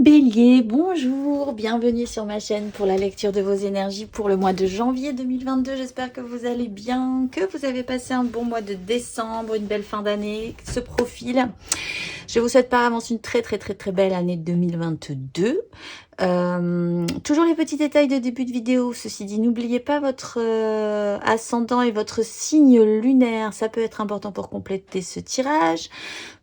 Bélier, bonjour, bienvenue sur ma chaîne pour la lecture de vos énergies pour le mois de janvier 2022. J'espère que vous allez bien, que vous avez passé un bon mois de décembre, une belle fin d'année, ce profil. Je vous souhaite par avance une très belle année 2022. Toujours les petits détails de début de vidéo. Ceci dit, n'oubliez pas votre ascendant et votre signe lunaire. Ça peut être important pour compléter ce tirage.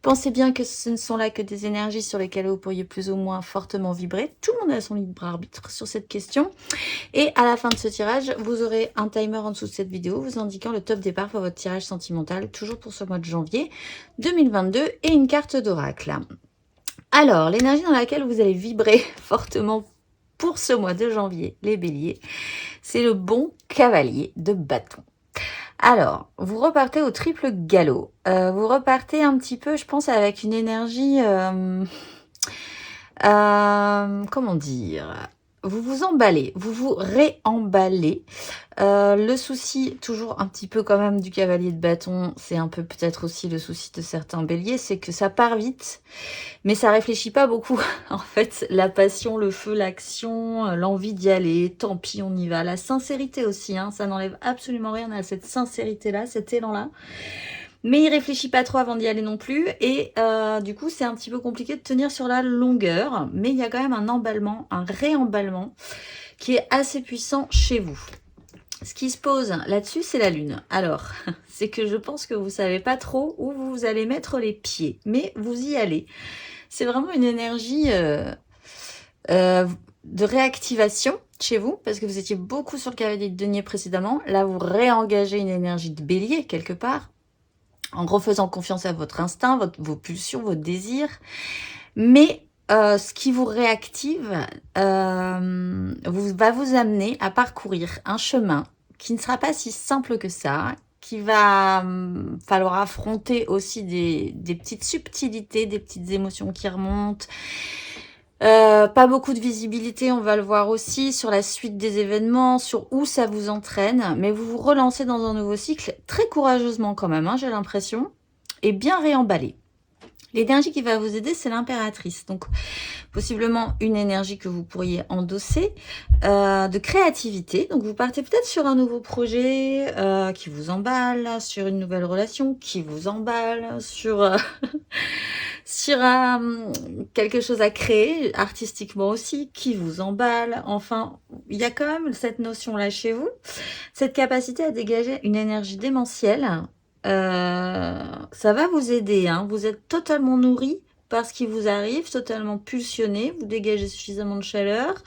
Pensez bien que ce ne sont là que des énergies sur lesquelles vous pourriez plus ou moins fortement vibrer. Tout le monde a son libre arbitre sur cette question. Et à la fin de ce tirage, vous aurez un timer en dessous de cette vidéo vous indiquant le top départ pour votre tirage sentimental, toujours pour ce mois de janvier 2022, et une carte d'oracle. Alors, l'énergie dans laquelle vous allez vibrer fortement pour ce mois de janvier, les béliers, c'est le bon cavalier de bâton. Alors, vous repartez au triple galop. Vous repartez un petit peu, je pense, avec une énergie... comment dire, vous vous emballez, vous vous réemballez. Le souci, toujours un petit peu quand même du cavalier de bâton, c'est un peu peut-être aussi le souci de certains béliers, c'est que ça part vite, mais ça réfléchit pas beaucoup. En fait, la passion, le feu, l'action, l'envie d'y aller, tant pis, on y va. La sincérité aussi, hein, ça n'enlève absolument rien à cette sincérité-là, cet élan-là. Mais il réfléchit pas trop avant d'y aller non plus. Et du coup, c'est un petit peu compliqué de tenir sur la longueur. Mais il y a quand même un emballement, un réemballement qui est assez puissant chez vous. Ce qui se pose là-dessus, c'est la lune. Alors, c'est que je pense que vous savez pas trop où vous allez mettre les pieds. Mais vous y allez. C'est vraiment une énergie de réactivation chez vous. Parce que vous étiez beaucoup sur le cavalier de denier précédemment. Là, vous réengagez une énergie de bélier quelque part, en refaisant confiance à votre instinct, vos pulsions, vos désirs. Mais ce qui vous réactive va vous amener à parcourir un chemin qui ne sera pas si simple que ça, qui va falloir affronter aussi des petites subtilités, des petites émotions qui remontent. Pas beaucoup de visibilité, on va le voir aussi, sur la suite des événements, sur où ça vous entraîne, mais vous vous relancez dans un nouveau cycle, très courageusement quand même, hein, j'ai l'impression, et bien réemballé. L'énergie qui va vous aider, c'est l'impératrice, donc possiblement une énergie que vous pourriez endosser, de créativité. Donc vous partez peut-être sur un nouveau projet qui vous emballe, sur une nouvelle relation qui vous emballe, sur... sur quelque chose à créer, artistiquement aussi, qui vous emballe. Enfin, il y a quand même cette notion-là chez vous, cette capacité à dégager une énergie démentielle. Ça va vous aider, hein. Vous êtes totalement nourri par ce qui vous arrive, totalement pulsionné, vous dégagez suffisamment de chaleur.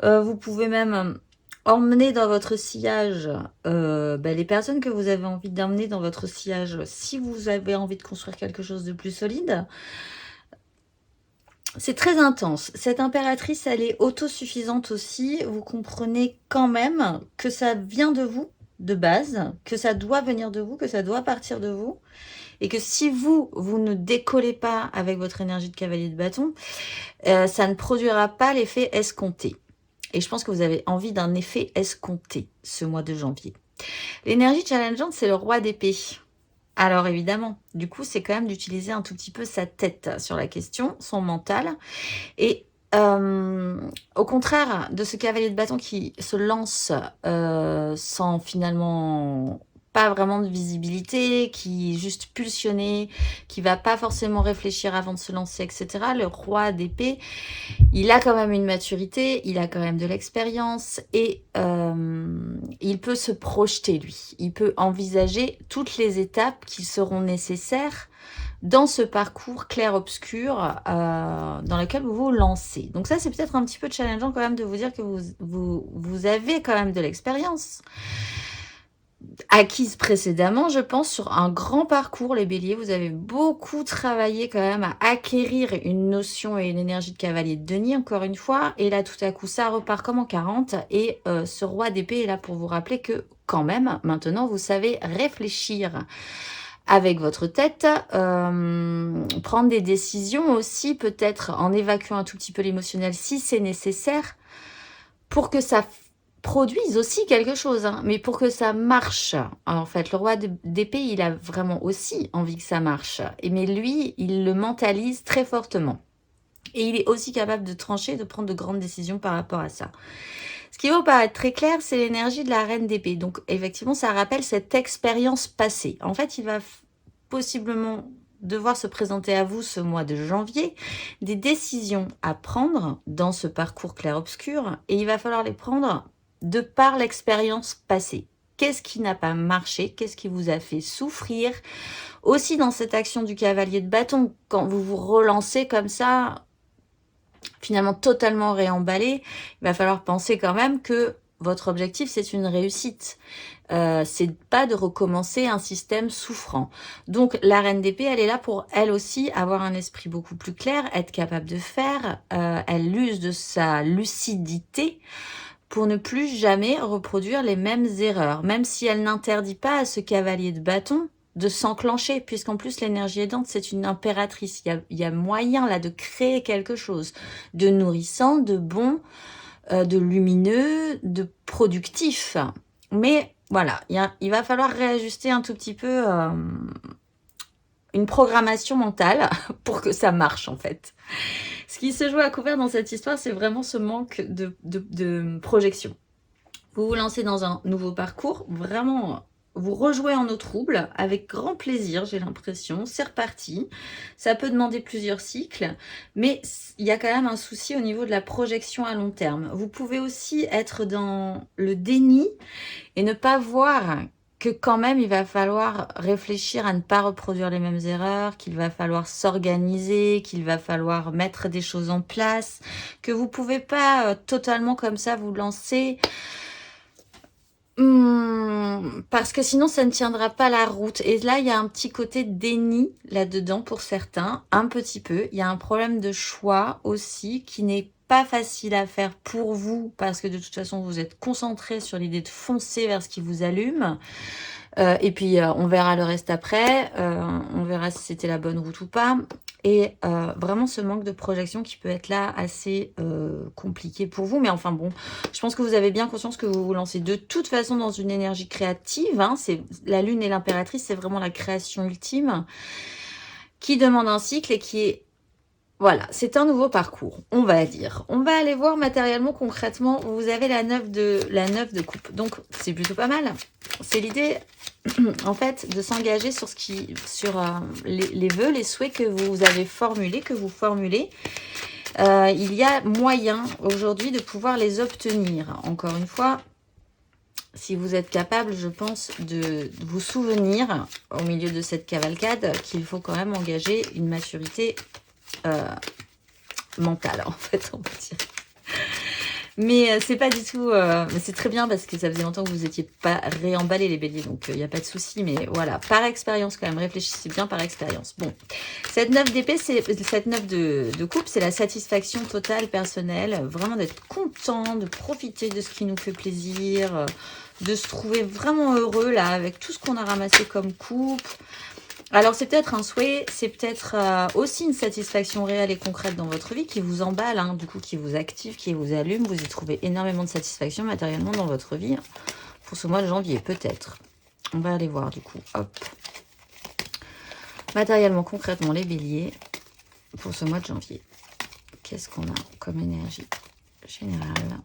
Vous pouvez même emmener dans votre sillage les personnes que vous avez envie d'emmener dans votre sillage si vous avez envie de construire quelque chose de plus solide. C'est très intense. Cette impératrice, elle est autosuffisante aussi. Vous comprenez quand même que ça vient de vous, de base, que ça doit venir de vous, que ça doit partir de vous. Et que si vous ne décollez pas avec votre énergie de cavalier de bâton, ça ne produira pas l'effet escompté. Et je pense que vous avez envie d'un effet escompté ce mois de janvier. L'énergie challengeante, c'est le roi d'épée. Alors évidemment, du coup, c'est quand même d'utiliser un tout petit peu sa tête sur la question, son mental. Et au contraire de ce cavalier de bâton qui se lance sans finalement pas vraiment de visibilité, qui est juste pulsionné, qui va pas forcément réfléchir avant de se lancer, etc. Le roi d'épée, il a quand même une maturité, il a quand même de l'expérience et il peut se projeter, lui. Il peut envisager toutes les étapes qui seront nécessaires dans ce parcours clair-obscur dans lequel vous vous lancez. Donc ça, c'est peut-être un petit peu challengeant quand même de vous dire que vous avez quand même de l'expérience acquise précédemment, je pense, sur un grand parcours, les béliers. Vous avez beaucoup travaillé quand même à acquérir une notion et une énergie de cavalier de denier, encore une fois. Et là, tout à coup, ça repart comme en 40. Et ce roi d'épée est là pour vous rappeler que, quand même, maintenant, vous savez réfléchir avec votre tête, prendre des décisions aussi, peut-être en évacuant un tout petit peu l'émotionnel si c'est nécessaire, pour que ça produise aussi quelque chose, hein, mais pour que ça marche. En fait, le roi d'épée, il a vraiment aussi envie que ça marche. Mais lui, il le mentalise très fortement. Et il est aussi capable de trancher, de prendre de grandes décisions par rapport à ça. Ce qui va vous paraître très clair, c'est l'énergie de la reine d'épée. Donc, effectivement, ça rappelle cette expérience passée. En fait, il va possiblement devoir se présenter à vous ce mois de janvier, des décisions à prendre dans ce parcours clair-obscur, et il va falloir les prendre de par l'expérience passée. Qu'est-ce qui n'a pas marché? Qu'est-ce qui vous a fait souffrir? Aussi dans cette action du cavalier de bâton, quand vous vous relancez comme ça, finalement totalement réemballé, il va falloir penser quand même que votre objectif, c'est une réussite. C'est pas de recommencer un système souffrant. Donc, la reine d'épée, elle est là pour, elle aussi, avoir un esprit beaucoup plus clair, être capable de faire. Elle use de sa lucidité pour ne plus jamais reproduire les mêmes erreurs, même si elle n'interdit pas à ce cavalier de bâton de s'enclencher, puisqu'en plus l'énergie aidante, c'est une impératrice. Il y a moyen là de créer quelque chose de nourrissant, de bon, de lumineux, de productif. Mais voilà, il va falloir réajuster un tout petit peu une programmation mentale pour que ça marche en fait. Ce qui se joue à couvert dans cette histoire, c'est vraiment ce manque de projection. Vous vous lancez dans un nouveau parcours, vraiment, vous rejouez en eau trouble avec grand plaisir, j'ai l'impression. C'est reparti. Ça peut demander plusieurs cycles, mais il y a quand même un souci au niveau de la projection à long terme. Vous pouvez aussi être dans le déni et ne pas voir que quand même, il va falloir réfléchir à ne pas reproduire les mêmes erreurs, qu'il va falloir s'organiser, qu'il va falloir mettre des choses en place, que vous pouvez pas totalement comme ça vous lancer. Parce que sinon, ça ne tiendra pas la route. Et là, il y a un petit côté déni là-dedans pour certains, un petit peu. Il y a un problème de choix aussi qui n'est pas facile à faire pour vous parce que de toute façon, vous êtes concentré sur l'idée de foncer vers ce qui vous allume. Et puis, on verra le reste après. On verra si c'était la bonne route ou pas. Et vraiment ce manque de projection qui peut être là assez compliqué pour vous. Mais enfin bon, je pense que vous avez bien conscience que vous vous lancez de toute façon dans une énergie créative. Hein. La lune et l'impératrice, c'est vraiment la création ultime qui demande un cycle et qui est... Voilà, c'est un nouveau parcours, on va dire. On va aller voir matériellement, concrètement. Vous avez la 9 de coupe. Donc, c'est plutôt pas mal. C'est l'idée, en fait, de s'engager sur les vœux, les souhaits que vous avez formulés, que vous formulez. Il y a moyen aujourd'hui de pouvoir les obtenir. Encore une fois, si vous êtes capable, je pense, de vous souvenir, au milieu de cette cavalcade, qu'il faut quand même engager une maturité mentale, en fait, on peut dire. Mais c'est pas du tout... c'est très bien parce que ça faisait longtemps que vous n'étiez pas réemballés les béliers, donc il n'y a pas de souci. Mais voilà, par expérience quand même, réfléchissez bien par expérience. Bon, cette 9 d'épée, cette 9 de coupe, c'est la satisfaction totale personnelle. Vraiment d'être content, de profiter de ce qui nous fait plaisir, de se trouver vraiment heureux là avec tout ce qu'on a ramassé comme coupe. Alors, c'est peut-être un souhait, c'est peut-être aussi une satisfaction réelle et concrète dans votre vie qui vous emballe, hein, du coup, qui vous active, qui vous allume. Vous y trouvez énormément de satisfaction matériellement dans votre vie pour ce mois de janvier, peut-être. On va aller voir, du coup. Hop. Matériellement, concrètement, les béliers pour ce mois de janvier. Qu'est-ce qu'on a comme énergie générale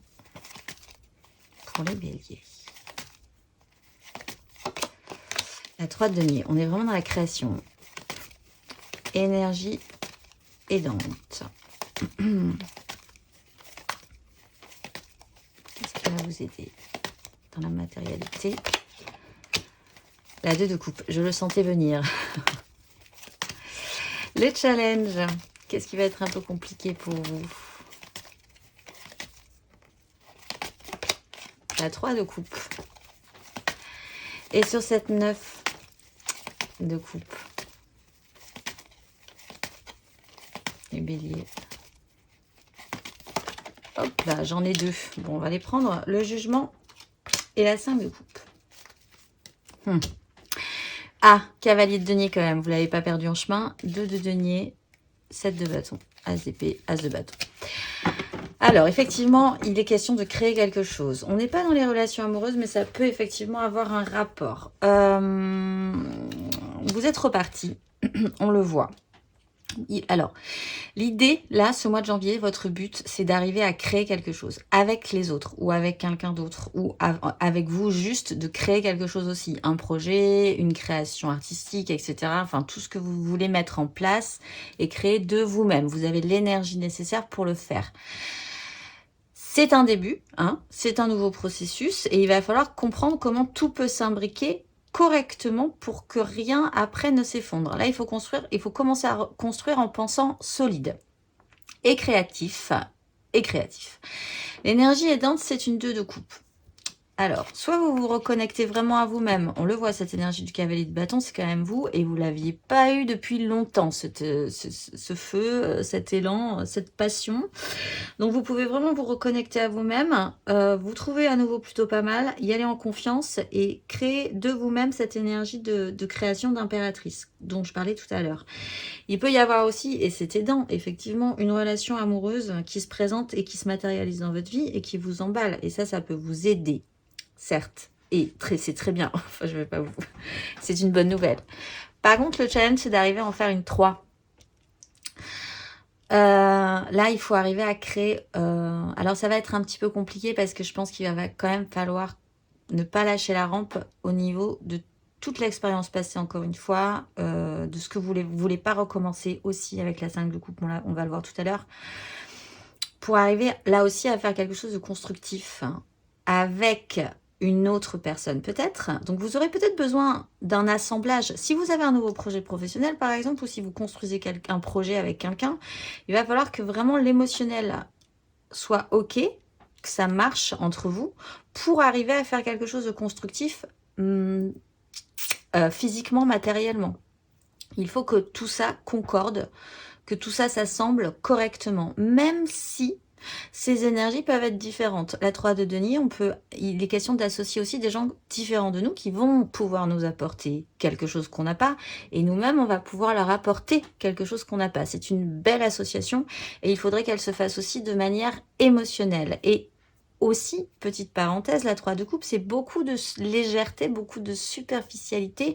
pour les béliers? La 3 de denier, on est vraiment dans la création. Énergie aidante. Qu'est-ce qui va vous aider dans la matérialité? La 2 de coupe, je le sentais venir. Le challenge, qu'est-ce qui va être un peu compliqué pour vous? La 3 de coupe. Et sur cette 9 de coupe, les béliers. Hop là, j'en ai 2. Bon, on va les prendre. Le jugement et la 5 de coupe. Ah, cavalier de denier quand même. Vous ne l'avez pas perdu en chemin. 2 de denier, 7 de bâton. As d'épée, as de bâton. Alors, effectivement, il est question de créer quelque chose. On n'est pas dans les relations amoureuses, mais ça peut effectivement avoir un rapport. Vous êtes reparti, on le voit. Alors, l'idée, là, ce mois de janvier, votre but, c'est d'arriver à créer quelque chose avec les autres ou avec quelqu'un d'autre ou avec vous, juste de créer quelque chose aussi. Un projet, une création artistique, etc. Enfin, tout ce que vous voulez mettre en place et créer de vous-même. Vous avez l'énergie nécessaire pour le faire. C'est un début, hein, c'est un nouveau processus et il va falloir comprendre comment tout peut s'imbriquer correctement pour que rien après ne s'effondre. Là, il faut commencer à construire en pensant solide et créatif. L'énergie aidante, c'est une 2 de coupe. Alors, soit vous vous reconnectez vraiment à vous-même. On le voit, cette énergie du cavalier de bâton, c'est quand même vous. Et vous ne l'aviez pas eu depuis longtemps, ce feu, cet élan, cette passion. Donc, vous pouvez vraiment vous reconnecter à vous-même. Vous trouvez à nouveau plutôt pas mal. Y aller en confiance et créer de vous-même cette énergie de création d'impératrice dont je parlais tout à l'heure. Il peut y avoir aussi, et c'est aidant, effectivement, une relation amoureuse qui se présente et qui se matérialise dans votre vie et qui vous emballe. Et ça peut vous aider. Certes, et c'est très bien, enfin je vais pas vous... C'est une bonne nouvelle. Par contre, le challenge, c'est d'arriver à en faire une 3. Là, il faut arriver à créer... alors, ça va être un petit peu compliqué parce que je pense qu'il va quand même falloir ne pas lâcher la rampe au niveau de toute l'expérience passée, encore une fois, de ce que vous voulez pas recommencer aussi avec la 5 de coupe, on va le voir tout à l'heure, pour arriver là aussi à faire quelque chose de constructif, hein, avec une autre personne peut-être. Donc vous aurez peut-être besoin d'un assemblage. Si vous avez un nouveau projet professionnel par exemple, ou si vous construisez un projet avec quelqu'un, il va falloir que vraiment l'émotionnel soit ok, que ça marche entre vous, pour arriver à faire quelque chose de constructif physiquement, matériellement. Il faut que tout ça concorde, que tout ça s'assemble correctement, même si ces énergies peuvent être différentes. La 3 de denier, il est question d'associer aussi des gens différents de nous qui vont pouvoir nous apporter quelque chose qu'on n'a pas, et nous-mêmes, on va pouvoir leur apporter quelque chose qu'on n'a pas. C'est une belle association, et il faudrait qu'elle se fasse aussi de manière émotionnelle. Et aussi, petite parenthèse, la 3 de coupe, c'est beaucoup de légèreté, beaucoup de superficialité.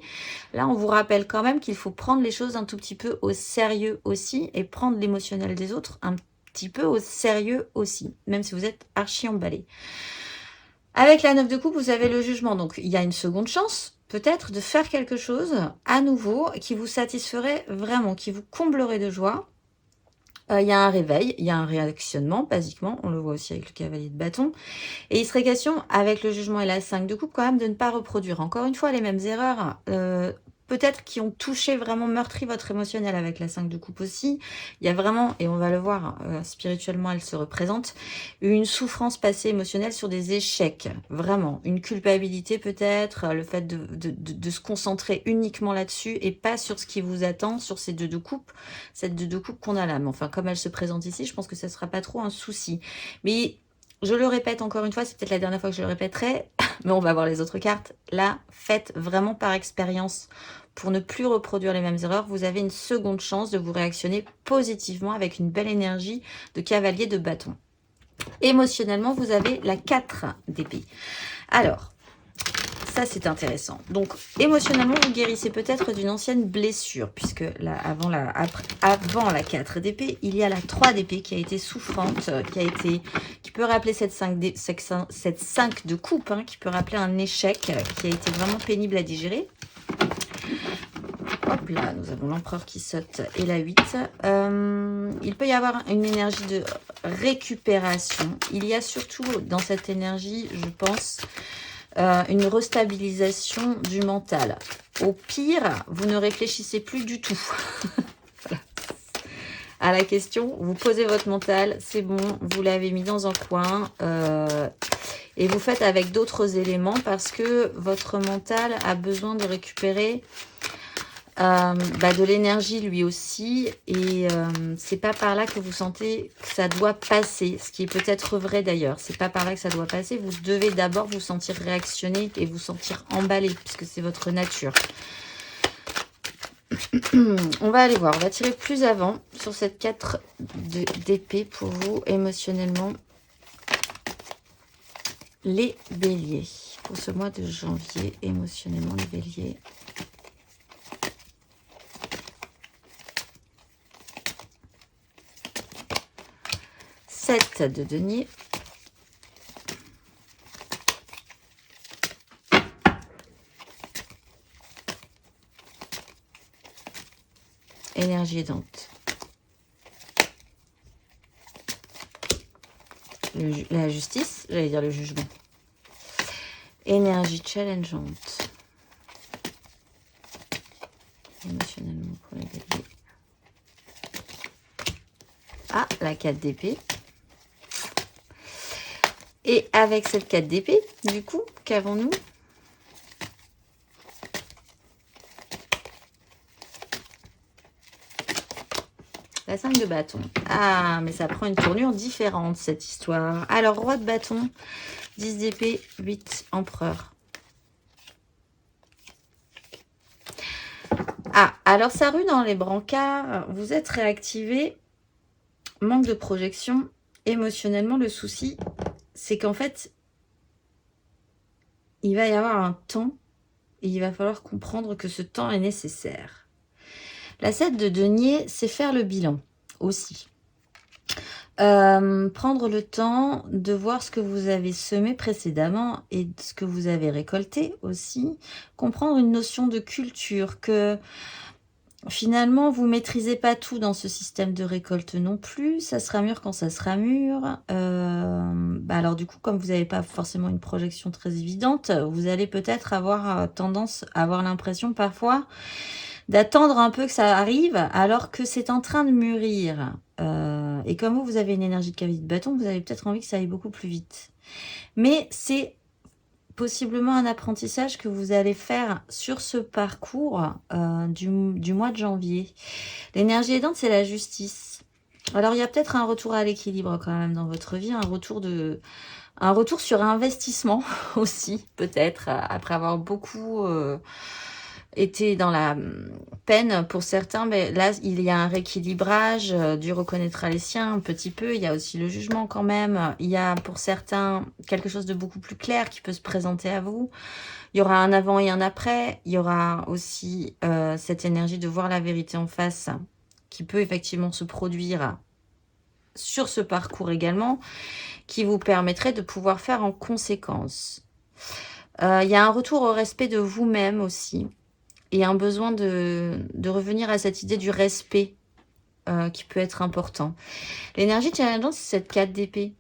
Là, on vous rappelle quand même qu'il faut prendre les choses un tout petit peu au sérieux aussi, et prendre l'émotionnel des autres un petit peu au sérieux aussi, même si vous êtes archi emballé. Avec la 9 de coupe, vous avez le jugement. Donc, il y a une seconde chance, peut-être, de faire quelque chose à nouveau qui vous satisferait vraiment, qui vous comblerait de joie. Il y a un réveil, il y a un réactionnement, basiquement. On le voit aussi avec le cavalier de bâton. Et il serait question, avec le jugement et la 5 de coupe, quand même, de ne pas reproduire encore une fois les mêmes erreurs. Peut-être qui ont touché, vraiment meurtri votre émotionnel avec la 5 de coupe aussi. Il y a vraiment, et on va le voir, spirituellement, elle se représente, une souffrance passée émotionnelle sur des échecs. Vraiment. Une culpabilité peut-être, le fait de se concentrer uniquement là-dessus et pas sur ce qui vous attend, sur ces 2 de coupe, cette 2 de coupe qu'on a là. Mais enfin, comme elle se présente ici, je pense que ça ne sera pas trop un souci. Mais je le répète encore une fois, c'est peut-être la dernière fois que je le répéterai, mais on va voir les autres cartes. Là, faites vraiment par expérience pour ne plus reproduire les mêmes erreurs. Vous avez une seconde chance de vous réactionner positivement avec une belle énergie de cavalier de bâton. Émotionnellement, vous avez la 4 d'épée. Alors, ça c'est intéressant. Donc, émotionnellement, vous guérissez peut-être d'une ancienne blessure, puisque là, avant la 4 d'épée, il y a la 3 d'épée qui a été souffrante, qui peut rappeler cette 5 de coupe, hein, qui peut rappeler un échec qui a été vraiment pénible à digérer. Hop là, nous avons l'empereur qui saute et la 8. Il peut y avoir une énergie de récupération. Il y a surtout dans cette énergie, je pense, une restabilisation du mental. Au pire, vous ne réfléchissez plus du tout. Voilà. À la question, vous posez votre mental, c'est bon, vous l'avez mis dans un coin et vous faites avec d'autres éléments parce que votre mental a besoin de récupérer de l'énergie lui aussi, et c'est pas par là que vous sentez que ça doit passer, ce qui est peut-être vrai d'ailleurs. C'est pas par là que ça doit passer. Vous devez d'abord vous sentir réactionner et vous sentir emballé puisque c'est votre nature. On va aller voir, on va tirer plus avant sur cette 4 d'épée pour vous émotionnellement, les béliers. Pour ce mois de janvier, émotionnellement les béliers. 7 de denier. Énergie aidante. La justice, j'allais dire le jugement. Énergie challengeante. Émotionnellement pour les béliers. Ah, la 4 d'épée. Et avec cette 4 d'épée, du coup, qu'avons-nous? La 5 de bâton. Ah, mais ça prend une tournure différente, cette histoire. Alors, roi de bâton, 10 d'épée, 8 empereur. Ah, alors ça rue dans les brancards. Vous êtes réactivé. Manque de projection. Émotionnellement, le souci, c'est qu'en fait, il va y avoir un temps et il va falloir comprendre que ce temps est nécessaire. La 7 de denier, c'est faire le bilan aussi. Prendre le temps de voir ce que vous avez semé précédemment et ce que vous avez récolté aussi. Comprendre une notion de culture, que finalement, vous maîtrisez pas tout dans ce système de récolte non plus. Ça sera mûr quand ça sera mûr. Alors du coup, comme vous n'avez pas forcément une projection très évidente, vous allez peut-être avoir tendance à avoir l'impression parfois d'attendre un peu que ça arrive alors que c'est en train de mûrir. Et comme vous avez une énergie de cavalier de bâton, vous avez peut-être envie que ça aille beaucoup plus vite. Mais c'est possiblement un apprentissage que vous allez faire sur ce parcours du mois de janvier. L'énergie aidante, c'est la justice. Alors, il y a peut-être un retour à l'équilibre quand même dans votre vie, un retour sur investissement aussi, peut-être, après avoir beaucoup été dans la peine pour certains, mais là, il y a un rééquilibrage, Dieu reconnaîtra les siens un petit peu, il y a aussi le jugement quand même, il y a pour certains quelque chose de beaucoup plus clair qui peut se présenter à vous, il y aura un avant et un après, il y aura aussi cette énergie de voir la vérité en face qui peut effectivement se produire sur ce parcours également, qui vous permettrait de pouvoir faire en conséquence. Il y a un retour au respect de vous-même aussi, et un besoin de revenir à cette idée du respect qui peut être important. L'énergie challengeante, c'est cette 4 d'épée.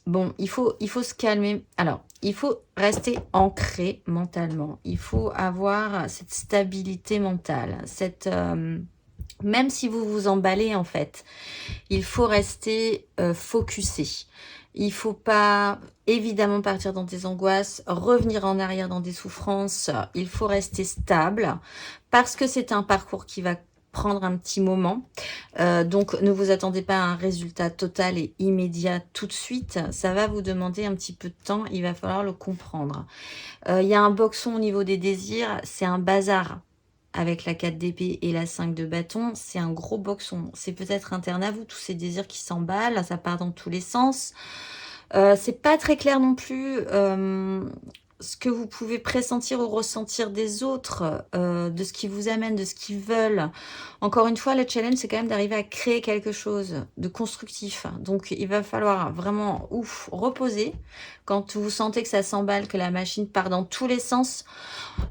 Bon, il faut se calmer. Alors, il faut rester ancré mentalement. Il faut avoir cette stabilité mentale. Même si vous vous emballez, en fait, il faut rester focusé. Il faut pas, évidemment, partir dans des angoisses, revenir en arrière dans des souffrances. Il faut rester stable parce que c'est un parcours qui va prendre un petit moment. Donc, ne vous attendez pas à un résultat total et immédiat tout de suite. Ça va vous demander un petit peu de temps. Il va falloir le comprendre. Il y a un boxon au niveau des désirs. C'est un bazar. Avec la 4 d'épée et la 5 de bâton, c'est un gros boxon. C'est peut-être interne à vous, tous ces désirs qui s'emballent, ça part dans tous les sens. C'est pas très clair non plus ce que vous pouvez pressentir ou ressentir des autres, de ce qui vous amène, de ce qu'ils veulent. Encore une fois, le challenge, c'est quand même d'arriver à créer quelque chose de constructif. Donc, il va falloir vraiment reposer. Quand vous sentez que ça s'emballe, que la machine part dans tous les sens,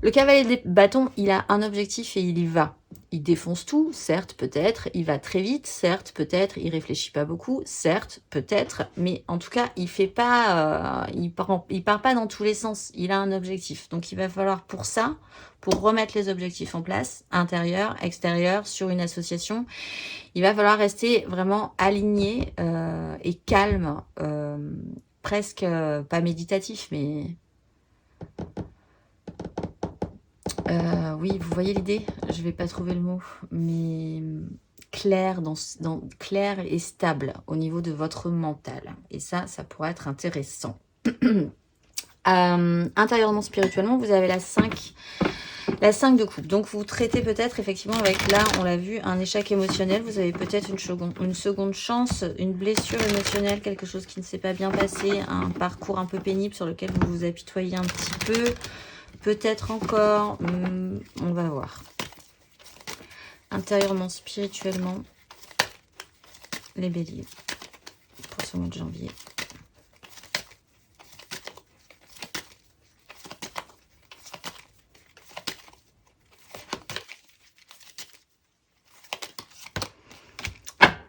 le cavalier des bâtons, il a un objectif et il y va. Il défonce tout, certes, peut-être. Il va très vite, certes, peut-être. Il réfléchit pas beaucoup, certes, peut-être. Mais en tout cas, il fait pas, il part pas dans tous les sens. Il a un objectif. Donc, il va falloir pour ça, pour remettre les objectifs en place, intérieur, extérieur, sur une association, il va falloir rester vraiment aligné et calme, presque pas méditatif, mais oui, vous voyez l'idée, je vais pas trouver le mot, mais clair, clair et stable au niveau de votre mental. Et ça pourrait être intéressant. Intérieurement, spirituellement, vous avez la 5 de coupe. Donc, vous traitez peut-être effectivement avec, là, on l'a vu, un échec émotionnel. Vous avez peut-être une seconde chance, une blessure émotionnelle, quelque chose qui ne s'est pas bien passé, un parcours un peu pénible sur lequel vous vous apitoyez un petit peu. Peut-être encore, on va voir. Intérieurement, spirituellement. les béliers pour ce mois de janvier.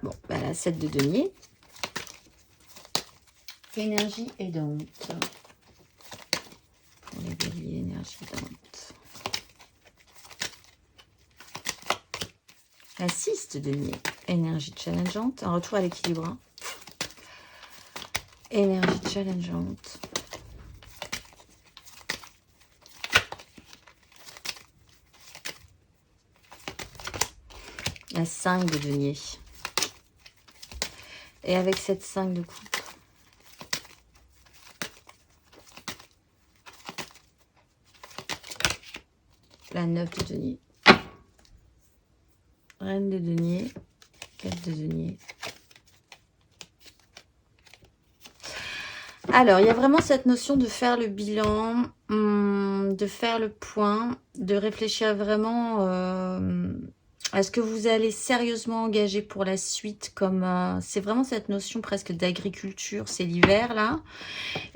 Bon, bah, la 7 de denier. Énergie aidante. Pour les béliers, énergie aidante. La 6 de denier. Énergie challengeante. Un retour à l'équilibre. Énergie challengeante. La 5 de denier. Et avec cette 5 de coupe, la 9 de denier. Reine de denier. 4 de denier. Alors, il y a vraiment cette notion de faire le bilan, de faire le point, de réfléchir vraiment à ce que vous allez sérieusement engager pour la suite. Comme c'est vraiment cette notion presque d'agriculture, c'est l'hiver là.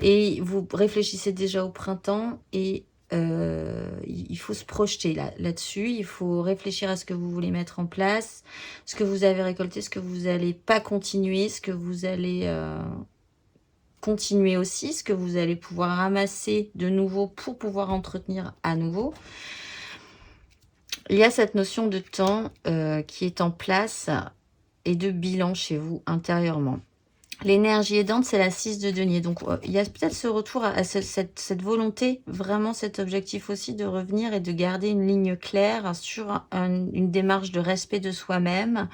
Et vous réfléchissez déjà au printemps et il faut se projeter là-dessus. Il faut réfléchir à ce que vous voulez mettre en place, ce que vous avez récolté, ce que vous n'allez pas continuer, ce que vous allez continuer aussi, ce que vous allez pouvoir ramasser de nouveau pour pouvoir entretenir à nouveau. Il y a cette notion de temps qui est en place et de bilan chez vous intérieurement. L'énergie aidante, c'est la 6 de denier. Donc, il y a peut-être ce retour à cette volonté, vraiment cet objectif aussi de revenir et de garder une ligne claire sur une démarche de respect de soi-même,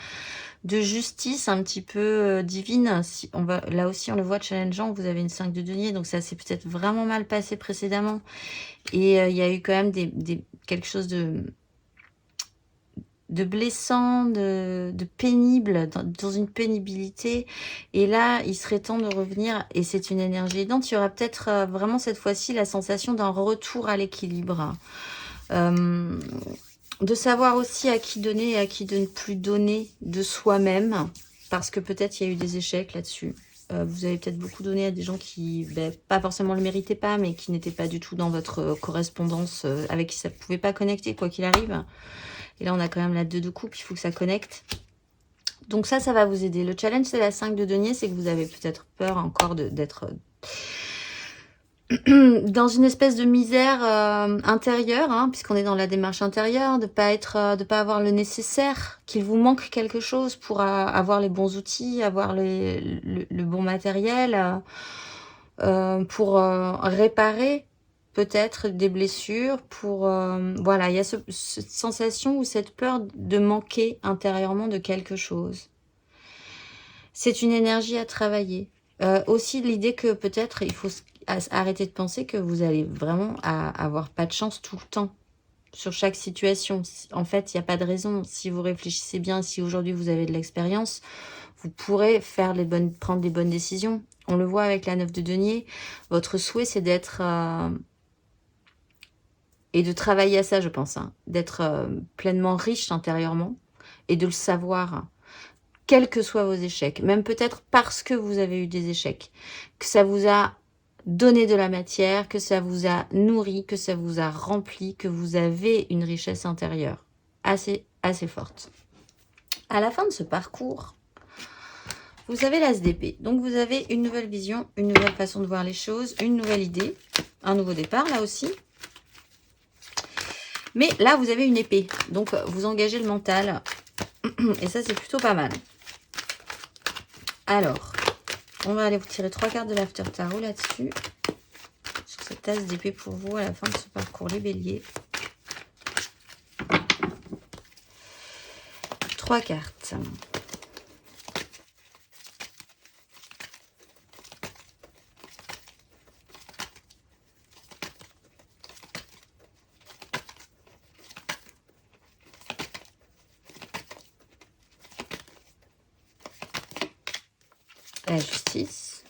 de justice un petit peu divine. Si on va, là aussi, on le voit challengeant, vous avez une 5 de denier, donc ça s'est peut-être vraiment mal passé précédemment. Et il y a eu quand même quelque chose de blessant, de pénible, dans une pénibilité. Et là, il serait temps de revenir, et c'est une énergie aidante. Il y aura peut-être vraiment cette fois-ci la sensation d'un retour à l'équilibre. De savoir aussi à qui donner et à qui de ne plus donner de soi-même, parce que peut-être il y a eu des échecs là-dessus. Vous avez peut-être beaucoup donné à des gens qui, pas forcément le méritaient pas, mais qui n'étaient pas du tout dans votre correspondance, avec qui ça ne pouvait pas connecter, quoi qu'il arrive. Et là, on a quand même la 2 de coupe, il faut que ça connecte. Donc ça va vous aider. Le challenge, c'est la 5 de denier, c'est que vous avez peut-être peur encore d'être dans une espèce de misère intérieure, hein, puisqu'on est dans la démarche intérieure, de pas avoir le nécessaire, qu'il vous manque quelque chose pour avoir les bons outils, avoir le bon matériel, pour réparer peut-être des blessures, pour voilà, il y a cette sensation ou cette peur de manquer intérieurement de quelque chose. C'est une énergie à travailler. Aussi l'idée que peut-être il faut arrêter de penser que vous allez vraiment avoir pas de chance tout le temps sur chaque situation. En fait, il n'y a pas de raison. Si vous réfléchissez bien, si aujourd'hui vous avez de l'expérience, vous pourrez prendre les bonnes décisions. On le voit avec la 9 de denier. Votre souhait, c'est d'être et de travailler à ça, je pense, hein, d'être pleinement riche intérieurement et de le savoir, quels que soient vos échecs, même peut-être parce que vous avez eu des échecs, que ça vous a donné de la matière, que ça vous a nourri, que ça vous a rempli, que vous avez une richesse intérieure assez forte. À la fin de ce parcours, vous avez l'as d'épée. Donc, vous avez une nouvelle vision, une nouvelle façon de voir les choses, une nouvelle idée, un nouveau départ, là aussi. Mais là, vous avez une épée. Donc, vous engagez le mental. Et ça, c'est plutôt pas mal. Alors, on va aller vous tirer 3 cartes de l'After Tarot là-dessus. Sur cette tasse d'épée pour vous à la fin de ce parcours, les béliers. 3 cartes. La justice.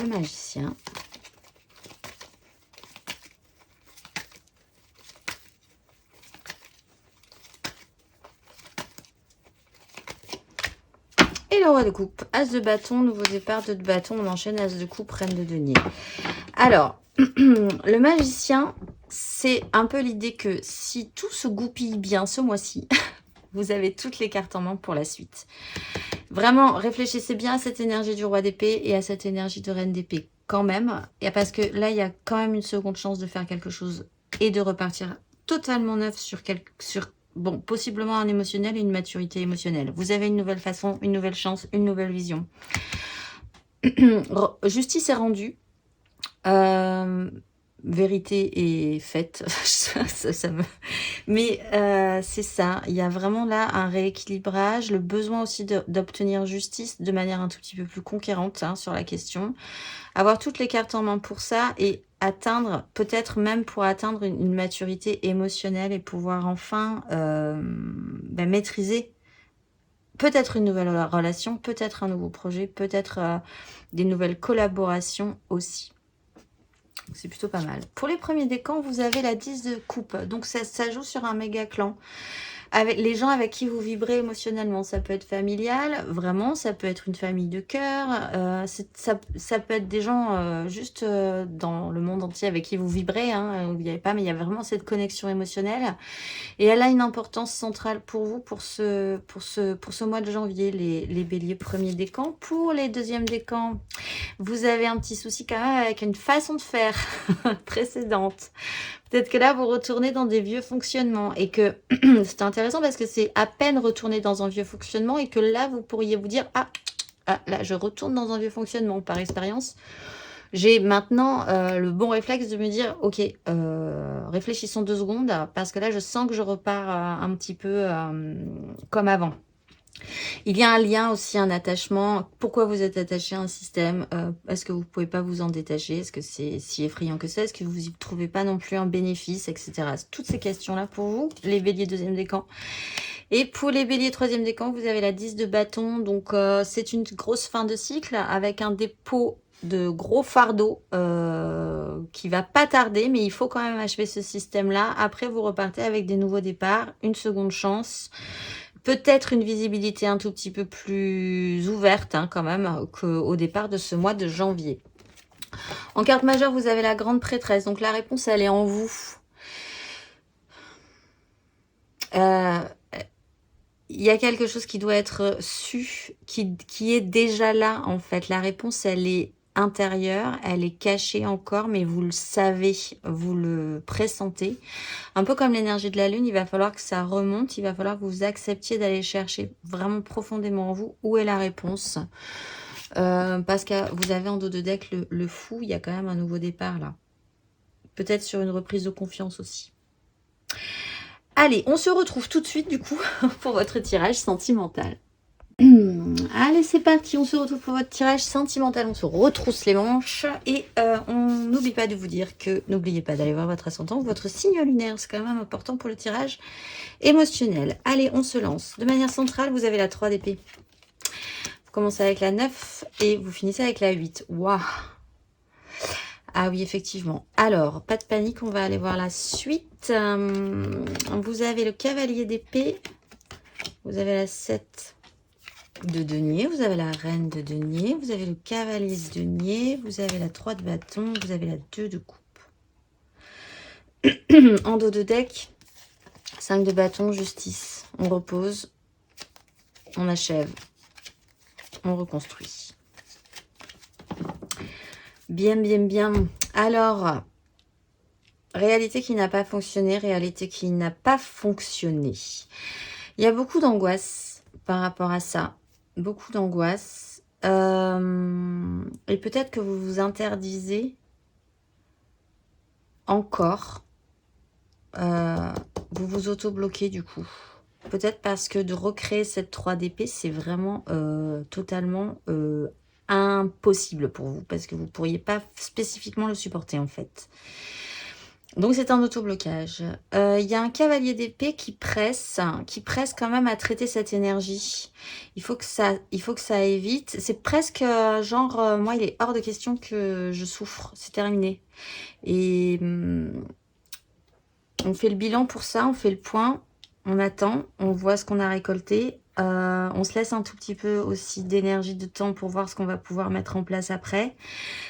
le magicien. Et le roi de coupe, as de bâton, nouveau départ, 2 de bâton, on enchaîne, as de coupe, reine de denier. Alors, le magicien, c'est un peu l'idée que si tout se goupille bien ce mois-ci, vous avez toutes les cartes en main pour la suite. Vraiment, réfléchissez bien à cette énergie du roi d'épée et à cette énergie de reine d'épée quand même. Et parce que là, il y a quand même une seconde chance de faire quelque chose et de repartir totalement neuf sur bon, possiblement un émotionnel et une maturité émotionnelle. Vous avez une nouvelle façon, une nouvelle chance, une nouvelle vision. Justice est rendue. Vérité est faite. Mais c'est ça. Il y a vraiment là un rééquilibrage. Le besoin aussi d'obtenir justice de manière un tout petit peu plus conquérante hein, sur la question. Avoir toutes les cartes en main pour ça et atteindre, peut-être même pour atteindre une maturité émotionnelle et pouvoir enfin maîtriser peut-être une nouvelle relation, peut-être un nouveau projet, peut-être des nouvelles collaborations aussi. C'est plutôt pas mal. Pour les premiers décans, vous avez la 10 de coupe. Donc ça joue sur un méga clan. Avec les gens avec qui vous vibrez émotionnellement. Ça peut être familial, vraiment. Ça peut être une famille de cœur. Ça peut être des gens juste dans le monde entier avec qui vous vibrez. Hein, où il n'y avait pas, mais il y a vraiment cette connexion émotionnelle. Et elle a une importance centrale pour vous pour ce mois de janvier, les béliers premiers décans. Pour les deuxièmes décans, vous avez un petit souci quand même avec une façon de faire précédente. Peut-être que là, vous retournez dans des vieux fonctionnements et que c'est intéressant parce que c'est à peine retourner dans un vieux fonctionnement et que là, vous pourriez vous dire « Ah, là, je retourne dans un vieux fonctionnement par expérience. » J'ai maintenant le bon réflexe de me dire « Ok, réfléchissons 2 secondes parce que là, je sens que je repars un petit peu comme avant. » Il y a un lien aussi, un attachement. Pourquoi vous êtes attaché à un système? Est-ce que vous ne pouvez pas vous en détacher? Est-ce que c'est si effrayant que ça? Est-ce que vous n'y trouvez pas non plus un bénéfice, etc. Toutes ces questions-là pour vous, les béliers deuxième décan. Et pour les béliers troisième décan, vous avez la 10 de bâton. Donc, c'est une grosse fin de cycle avec un dépôt de gros fardeaux qui va pas tarder, mais il faut quand même achever ce système-là. Après, vous repartez avec des nouveaux départs, une seconde chance. Peut-être une visibilité un tout petit peu plus ouverte hein, quand même qu'au départ de ce mois de janvier. En carte majeure, vous avez la grande prêtresse. Donc la réponse, elle est en vous. Il y a quelque chose qui doit être su, qui est déjà là en fait. La réponse, elle est intérieure, elle est cachée encore, mais vous le savez, vous le pressentez. Un peu comme l'énergie de la lune, il va falloir que ça remonte, il va falloir que vous acceptiez d'aller chercher vraiment profondément en vous où est la réponse. Parce que vous avez en dos de deck le fou, il y a quand même un nouveau départ là. Peut-être sur une reprise de confiance aussi. Allez, on se retrouve tout de suite du coup pour votre tirage sentimental. Allez, c'est parti, on se retrouve pour votre tirage sentimental, on se retrousse les manches et on n'oublie pas de vous dire que n'oubliez pas d'aller voir votre ascendant, votre signe lunaire, c'est quand même important pour le tirage émotionnel. Allez, on se lance. De manière centrale, vous avez la 3 d'épée. Vous commencez avec la 9 et vous finissez avec la 8. Waouh! Ah oui, effectivement. Alors, pas de panique, on va aller voir la suite. Vous avez le cavalier d'épée, vous avez la 7 de denier, vous avez la reine de denier, vous avez le cavalier de denier, vous avez la 3 de bâton, vous avez la 2 de coupe. En dos de deck, 5 de bâton, justice. On repose, on achève, on reconstruit. Bien, bien, bien. Alors, réalité qui n'a pas fonctionné, réalité qui n'a pas fonctionné. Il y a beaucoup d'angoisse par rapport à ça. Beaucoup d'angoisse. Et peut-être que vous vous interdisez encore. Vous vous auto-bloquez du coup. Peut-être parce que de recréer cette 3 d'épée, c'est vraiment totalement impossible pour vous. Parce que vous ne pourriez pas spécifiquement le supporter en fait. Donc c'est un autoblocage. Il y a un cavalier d'épée qui presse quand même à traiter cette énergie. Il faut que ça aille vite. C'est presque genre, moi il est hors de question que je souffre. C'est terminé. Et on fait le bilan pour ça, on fait le point, on attend, on voit ce qu'on a récolté. On se laisse un tout petit peu aussi d'énergie, de temps pour voir ce qu'on va pouvoir mettre en place après.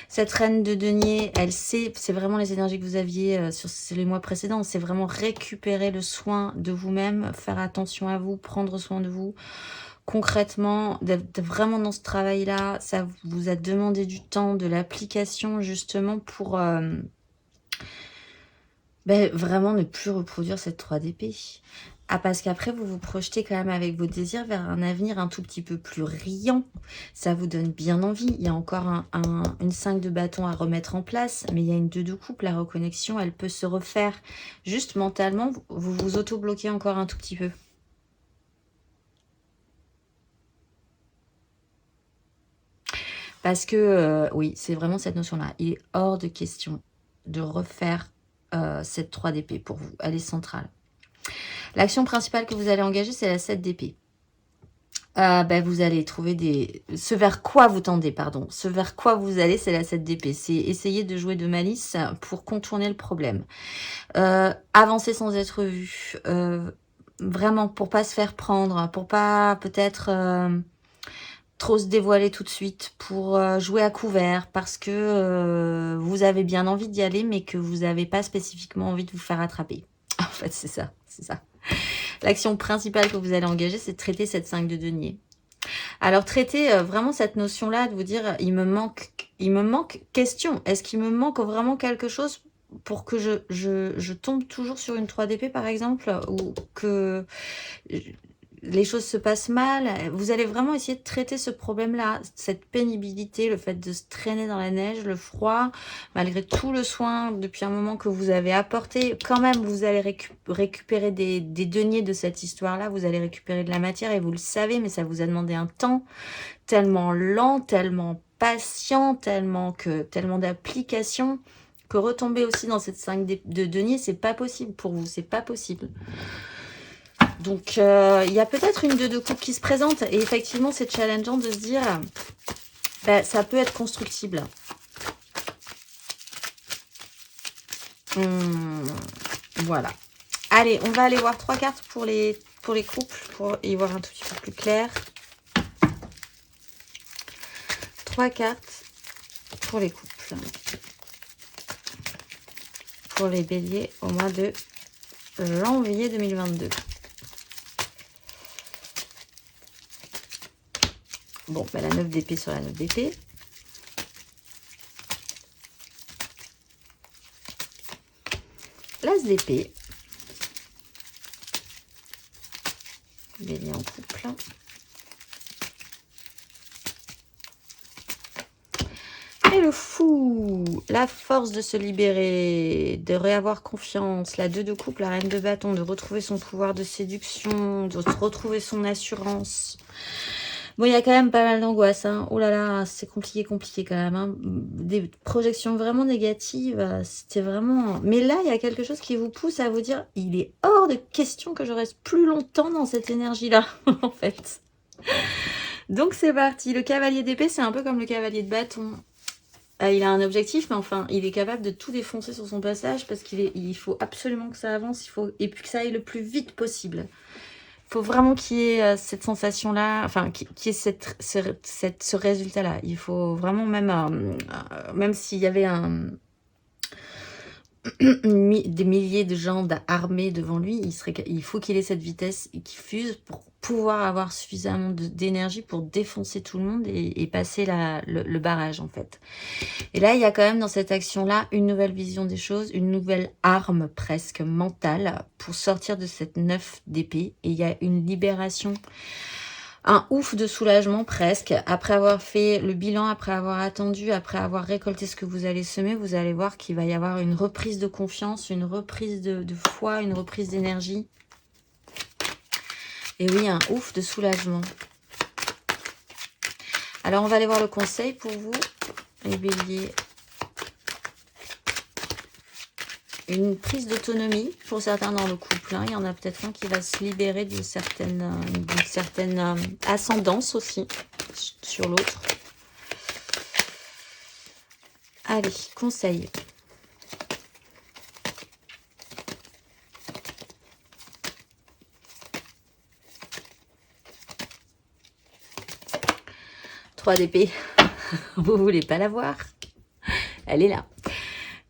Cette reine de denier, elle sait, c'est vraiment les énergies que vous aviez sur les mois précédents, c'est vraiment récupérer le soin de vous-même, faire attention à vous, prendre soin de vous. Concrètement, d'être vraiment dans ce travail-là, ça vous a demandé du temps, de l'application justement pour vraiment ne plus reproduire cette 3 d'épée. Ah, parce qu'après, vous vous projetez quand même avec vos désirs vers un avenir un tout petit peu plus riant. Ça vous donne bien envie. Il y a encore une 5 de bâton à remettre en place, mais il y a une 2 de coupe. La reconnexion, elle peut se refaire. Juste mentalement, vous vous auto-bloquez encore un tout petit peu. Parce que, oui, c'est vraiment cette notion-là. Il est hors de question de refaire cette 3 d'épée pour vous. Elle est centrale. L'action principale que vous allez engager, c'est la 7 d'épée. Vous allez trouver ce vers quoi vous tendez, pardon. Ce vers quoi vous allez, c'est la 7 d'épée. C'est essayer de jouer de malice pour contourner le problème. Avancer sans être vu. Vraiment, pour pas se faire prendre, pour pas peut-être trop se dévoiler tout de suite, pour jouer à couvert, parce que vous avez bien envie d'y aller, mais que vous n'avez pas spécifiquement envie de vous faire attraper. En fait, c'est ça, c'est ça. L'action principale que vous allez engager, c'est de traiter cette 5 de denier. Alors, traiter vraiment cette notion-là, de vous dire, il me manque question. Est-ce qu'il me manque vraiment quelque chose pour que je tombe toujours sur une 3 d'épée, par exemple, ou que les choses se passent mal? Vous allez vraiment essayer de traiter ce problème-là, cette pénibilité, le fait de se traîner dans la neige, le froid, malgré tout le soin depuis un moment que vous avez apporté. Quand même, vous allez récupérer des deniers de cette histoire-là, vous allez récupérer de la matière et vous le savez, mais ça vous a demandé un temps tellement lent, tellement patient, tellement d'application, que retomber aussi dans cette 5 de denier, c'est pas possible pour vous, c'est pas possible. Donc, il y a peut-être une 2 de coupe qui se présente. Et effectivement, c'est challengeant de se dire, ça peut être constructible. Voilà. Allez, on va aller voir 3 cartes pour les couples, pour y voir un tout petit peu plus clair. 3 cartes pour les couples. Pour les béliers au mois de janvier 2022. Bon, la 9 d'épée sur la 9 d'épée. L'as d'épée. Bélier en couple. Et le fou, la force de se libérer, de réavoir confiance, la 2 de coupe, la reine de bâton, de retrouver son pouvoir de séduction, de retrouver son assurance. Bon, il y a quand même pas mal d'angoisse, hein. Oh là là, c'est compliqué quand même, hein. Des projections vraiment négatives, c'était vraiment... Mais là, il y a quelque chose qui vous pousse à vous dire, il est hors de question que je reste plus longtemps dans cette énergie-là, en fait. Donc c'est parti, le cavalier d'épée, c'est un peu comme le cavalier de bâton. Il a un objectif, mais enfin, il est capable de tout défoncer sur son passage parce qu'il faut absolument que ça avance, et puis que ça aille le plus vite possible. Il faut vraiment qu'il y ait cette sensation-là, enfin, qu'il y ait ce résultat-là. Il faut vraiment, même s'il y avait des milliers de gens armés devant lui, il faut qu'il ait cette vitesse et qu'il fuse pour pouvoir avoir suffisamment d'énergie pour défoncer tout le monde et passer le barrage, en fait. Et là, il y a quand même dans cette action-là une nouvelle vision des choses, une nouvelle arme presque mentale pour sortir de cette 9 d'épée. Et il y a une libération, un ouf de soulagement presque. Après avoir fait le bilan, après avoir attendu, après avoir récolté ce que vous allez semer, vous allez voir qu'il va y avoir une reprise de confiance, une reprise de foi, une reprise d'énergie. Et oui, un ouf de soulagement. Alors, on va aller voir le conseil pour vous, les béliers. une prise d'autonomie pour certains dans le couple. Hein. Il y en a peut-être un qui va se libérer d'une certaine ascendance aussi sur l'autre. Allez, conseil. Trois d'épée. Vous voulez pas la voir? Elle est là.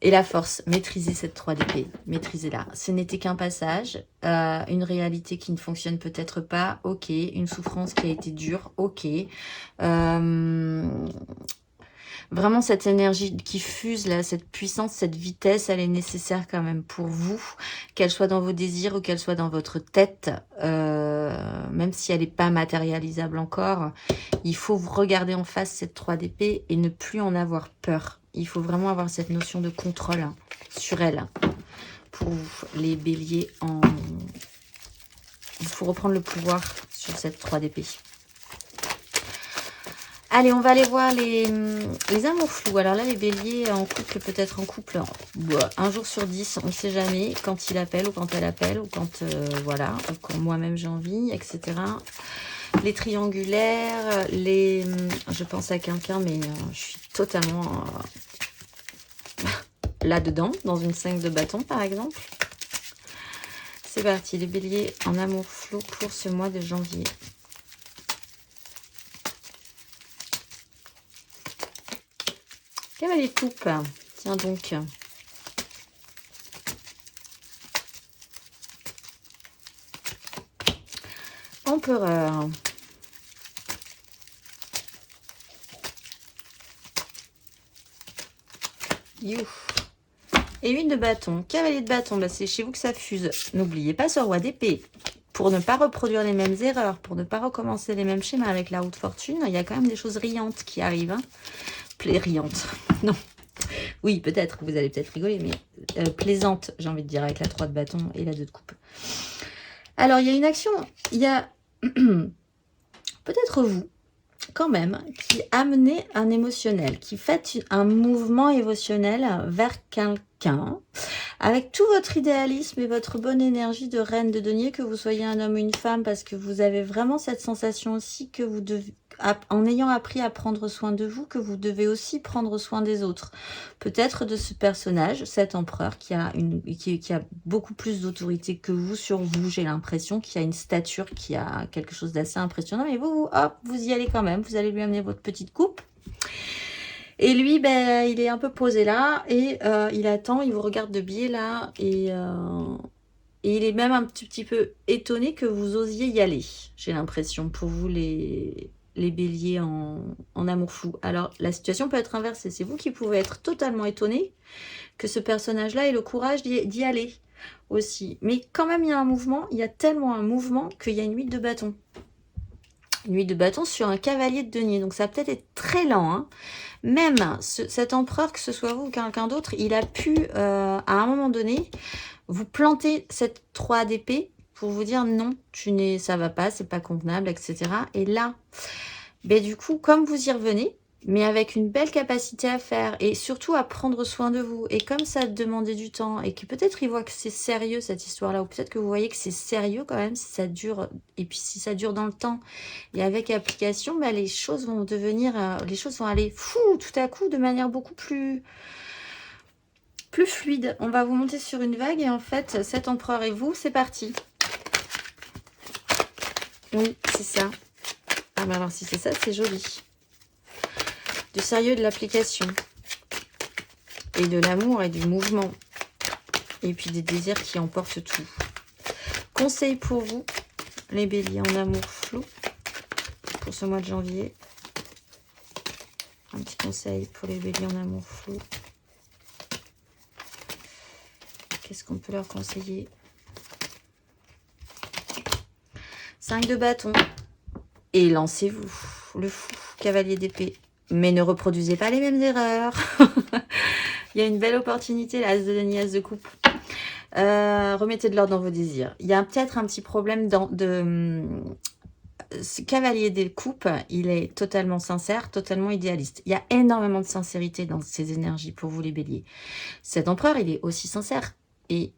Et la force, maîtrisez cette 3 d'épée, maîtrisez-la. Ce n'était qu'un passage, une réalité qui ne fonctionne peut-être pas, ok. Une souffrance qui a été dure, ok. Vraiment, cette énergie qui fuse, là, cette puissance, cette vitesse, elle est nécessaire quand même pour vous, qu'elle soit dans vos désirs ou qu'elle soit dans votre tête, même si elle n'est pas matérialisable encore. Il faut vous regarder en face cette 3 d'épée et ne plus en avoir peur. Il faut vraiment avoir cette notion de contrôle hein, sur elle. Pour les béliers, il faut reprendre le pouvoir sur cette 3 d'épée. Allez, on va aller voir les amours flous. Alors là, les béliers en couple, peut-être en couple, un jour sur 10, on ne sait jamais quand il appelle ou quand elle appelle, ou quand, voilà, quand moi-même j'ai envie, etc. Les triangulaires, je pense à quelqu'un, mais je suis totalement là-dedans, dans une 5 de bâton, par exemple. C'est parti, les béliers en amour flou pour ce mois de janvier. Cavalier de coupe, tiens donc. Empereur. You. Et 8 de bâton. Cavalier de bâton, bah c'est chez vous que ça fuse. N'oubliez pas ce roi d'épée. Pour ne pas reproduire les mêmes erreurs, pour ne pas recommencer les mêmes schémas avec la haute fortune, il y a quand même des choses riantes qui arrivent. Hein. Riante. Non. Oui, peut-être, vous allez peut-être rigoler, mais plaisante, j'ai envie de dire, avec la 3 de bâton et la 2 de coupe. Alors, il y a une action, il y a peut-être vous, quand même, qui amenez un émotionnel, qui faites un mouvement émotionnel vers quelqu'un, avec tout votre idéalisme et votre bonne énergie de reine de denier, que vous soyez un homme ou une femme, parce que vous avez vraiment cette sensation aussi que vous devez, en ayant appris à prendre soin de vous, que vous devez aussi prendre soin des autres. Peut-être de ce personnage, cet empereur, qui a beaucoup plus d'autorité que vous sur vous, j'ai l'impression, qui a une stature, qui a quelque chose d'assez impressionnant, mais vous, hop, vous y allez quand même, vous allez lui amener votre petite coupe. Et lui, ben, il est un peu posé là, et il attend, il vous regarde de biais là, et il est même un petit peu étonné que vous osiez y aller, j'ai l'impression, pour vous les béliers en amour flou. Alors, la situation peut être inversée. C'est vous qui pouvez être totalement étonné que ce personnage-là ait le courage d'y aller aussi. Mais quand même, il y a un mouvement. Il y a tellement un mouvement qu'il y a une 8 de bâton. Une 8 de bâton sur un cavalier de denier. Donc, ça va peut-être être très lent. Hein. Même cet empereur, que ce soit vous ou quelqu'un d'autre, il a pu, à un moment donné, vous planter cette 3 d'épée pour vous dire non, ça va pas, c'est pas convenable, etc. Et là, ben du coup, comme vous y revenez, mais avec une belle capacité à faire et surtout à prendre soin de vous. Et comme ça demandait du temps et que peut-être il voit que c'est sérieux cette histoire-là, ou peut-être que vous voyez que c'est sérieux quand même si ça dure, et puis si ça dure dans le temps et avec application, ben les choses vont devenir, les choses vont aller fou tout à coup de manière beaucoup plus fluide. On va vous monter sur une vague et en fait, cet empereur et vous, c'est parti. Oui, c'est ça. Ah ben alors si c'est ça, c'est joli. Du sérieux, de l'application. Et de l'amour et du mouvement. Et puis des désirs qui emportent tout. Conseil pour vous, les béliers en amour flou, pour ce mois de janvier. Un petit conseil pour les béliers en amour flou. Qu'est-ce qu'on peut leur conseiller? 5 de bâton. Et lancez-vous, le fou, cavalier d'épée. Mais ne reproduisez pas les mêmes erreurs. Il y a une belle opportunité, l'as de denier, as de coupe. Remettez de l'ordre dans vos désirs. Il y a peut-être un petit problème ce cavalier des coupes, il est totalement sincère, totalement idéaliste. Il y a énormément de sincérité dans ces énergies pour vous les béliers. Cet empereur, il est aussi sincère. et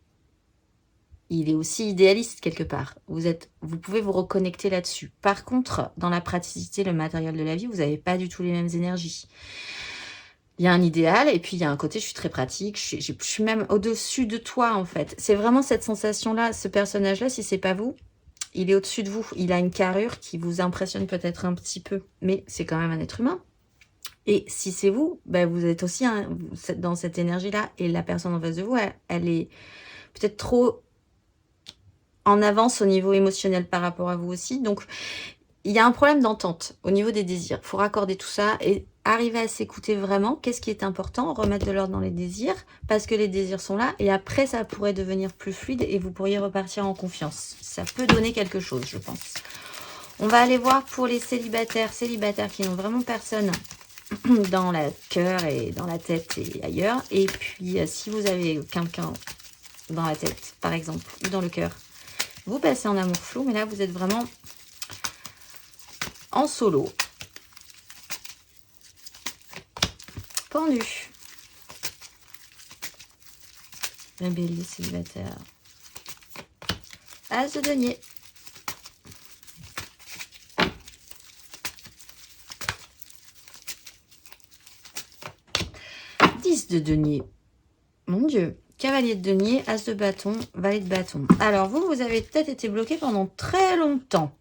il est aussi idéaliste quelque part. Vous pouvez vous reconnecter là-dessus. Par contre, dans la praticité, le matériel de la vie, vous n'avez pas du tout les mêmes énergies. Il y a un idéal et puis il y a un côté, je suis très pratique, je suis même au-dessus de toi en fait. C'est vraiment cette sensation-là, ce personnage-là, si c'est pas vous, il est au-dessus de vous. Il a une carrure qui vous impressionne peut-être un petit peu, mais c'est quand même un être humain. Et si c'est vous, ben vous êtes aussi dans cette énergie-là et la personne en face de vous, elle est peut-être trop en avance au niveau émotionnel par rapport à vous aussi. Donc, il y a un problème d'entente au niveau des désirs. Il faut raccorder tout ça et arriver à s'écouter vraiment. Qu'est-ce qui est important? Remettre de l'ordre dans les désirs parce que les désirs sont là et après, ça pourrait devenir plus fluide et vous pourriez repartir en confiance. Ça peut donner quelque chose, je pense. On va aller voir pour les célibataires qui n'ont vraiment personne dans le cœur et dans la tête et ailleurs. Et puis, si vous avez quelqu'un dans la tête, par exemple, ou dans le cœur, vous passez en amour flou, mais là, vous êtes vraiment en solo. Pendu. Un bélier célibataire. As de denier. De denier. Mon Dieu. Cavalier de denier, as de bâton, valet de bâton. Alors vous avez peut-être été bloqué pendant très longtemps.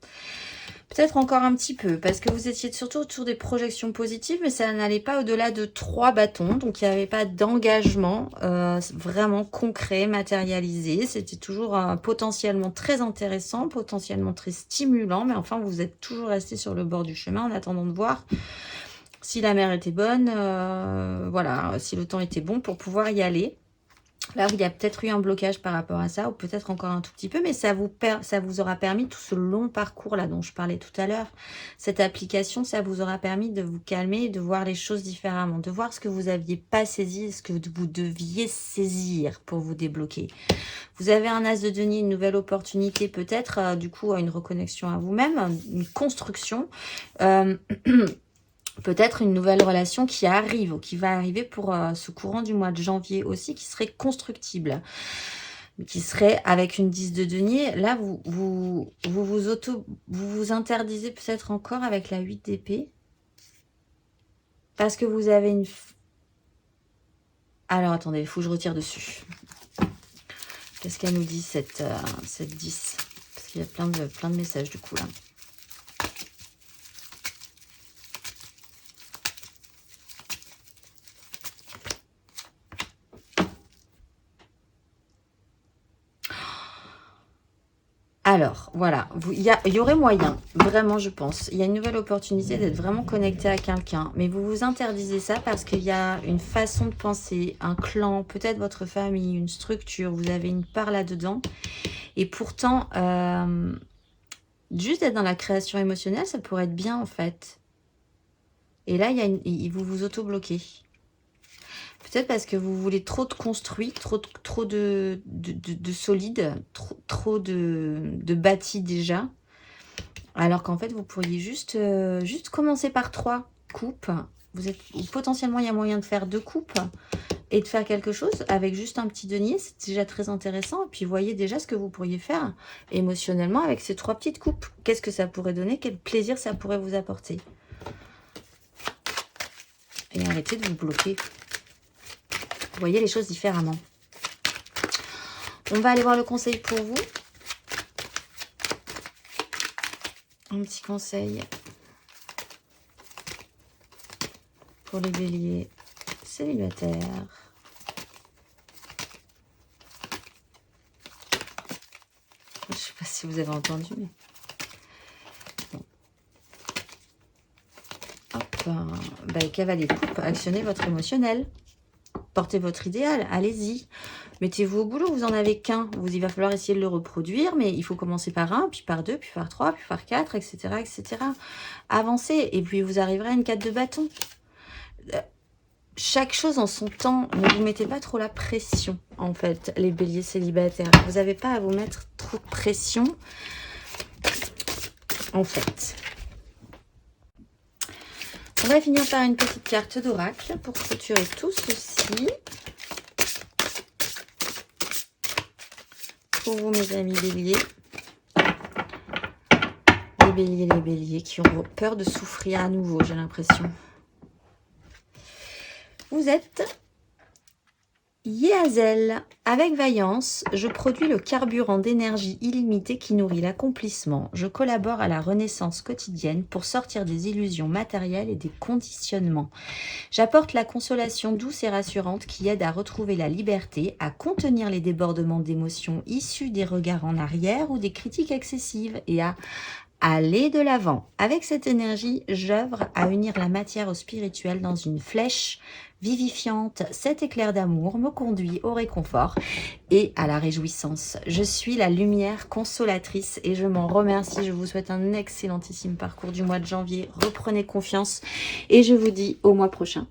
Peut-être encore un petit peu, parce que vous étiez surtout autour des projections positives, mais ça n'allait pas au-delà de 3 bâtons. Donc il n'y avait pas d'engagement vraiment concret, matérialisé. C'était toujours potentiellement très intéressant, potentiellement très stimulant, mais enfin vous êtes toujours resté sur le bord du chemin en attendant de voir si la mer était bonne, voilà, si le temps était bon pour pouvoir y aller. Là, il y a peut-être eu un blocage par rapport à ça, ou peut-être encore un tout petit peu, mais ça vous aura permis, tout ce long parcours-là dont je parlais tout à l'heure, cette application, ça vous aura permis de vous calmer, de voir les choses différemment, de voir ce que vous n'aviez pas saisi, ce que vous deviez saisir pour vous débloquer. Vous avez un as de denier, une nouvelle opportunité peut-être, du coup, une reconnexion à vous-même, une construction, peut-être une nouvelle relation qui arrive ou qui va arriver pour ce courant du mois de janvier aussi, qui serait constructible, qui serait avec une 10 de denier. Là, vous vous interdisez peut-être encore avec la 8 d'épée. Parce que vous avez une... Alors, attendez, il faut que je retire dessus. Qu'est-ce qu'elle nous dit, cette 10? Parce qu'il y a plein de messages, du coup, là. Alors, voilà, il y aurait moyen, vraiment, je pense. Il y a une nouvelle opportunité d'être vraiment connecté à quelqu'un. Mais vous vous interdisez ça parce qu'il y a une façon de penser, un clan, peut-être votre famille, une structure. Vous avez une part là-dedans. Et pourtant, juste être dans la création émotionnelle, ça pourrait être bien, en fait. Et là, vous vous auto-bloquez. Peut-être parce que vous voulez trop de construit, trop de solide, trop de bâti déjà. Alors qu'en fait, vous pourriez juste commencer par 3 coupes. Potentiellement, il y a moyen de faire 2 coupes et de faire quelque chose avec juste un petit denier. C'est déjà très intéressant. Et puis, voyez déjà ce que vous pourriez faire émotionnellement avec ces 3 petites coupes. Qu'est-ce que ça pourrait donner? Quel plaisir ça pourrait vous apporter? Et arrêtez de vous bloquer. Vous voyez les choses différemment. On va aller voir le conseil pour vous. Un petit conseil pour les béliers célibataires. Je ne sais pas si vous avez entendu, mais... Bon. Hop. Cavalier de coupe, actionnez votre émotionnel. Portez votre idéal, allez-y. Mettez-vous au boulot, vous n'en avez qu'un. Il va falloir essayer de le reproduire, mais il faut commencer par 1, puis par 2, puis par 3, puis par 4, etc. etc. Avancez, et puis vous arriverez à une 4 de bâton. Chaque chose en son temps, ne vous mettez pas trop la pression, en fait, les béliers célibataires. Vous n'avez pas à vous mettre trop de pression, en fait. On va finir par une petite carte d'oracle pour clôturer tout ceci. pour vous, mes amis béliers. Les béliers qui ont peur de souffrir à nouveau, j'ai l'impression. Vous êtes Yehazel. Avec vaillance, je produis le carburant d'énergie illimitée qui nourrit l'accomplissement. Je collabore à la renaissance quotidienne pour sortir des illusions matérielles et des conditionnements. J'apporte la consolation douce et rassurante qui aide à retrouver la liberté, à contenir les débordements d'émotions issus des regards en arrière ou des critiques excessives et à aller de l'avant. Avec cette énergie, j'œuvre à unir la matière au spirituel dans une flèche vivifiante. Cet éclair d'amour me conduit au réconfort et à la réjouissance. Je suis la lumière consolatrice et je m'en remercie. Je vous souhaite un excellentissime parcours du mois de janvier. Reprenez confiance et je vous dis au mois prochain.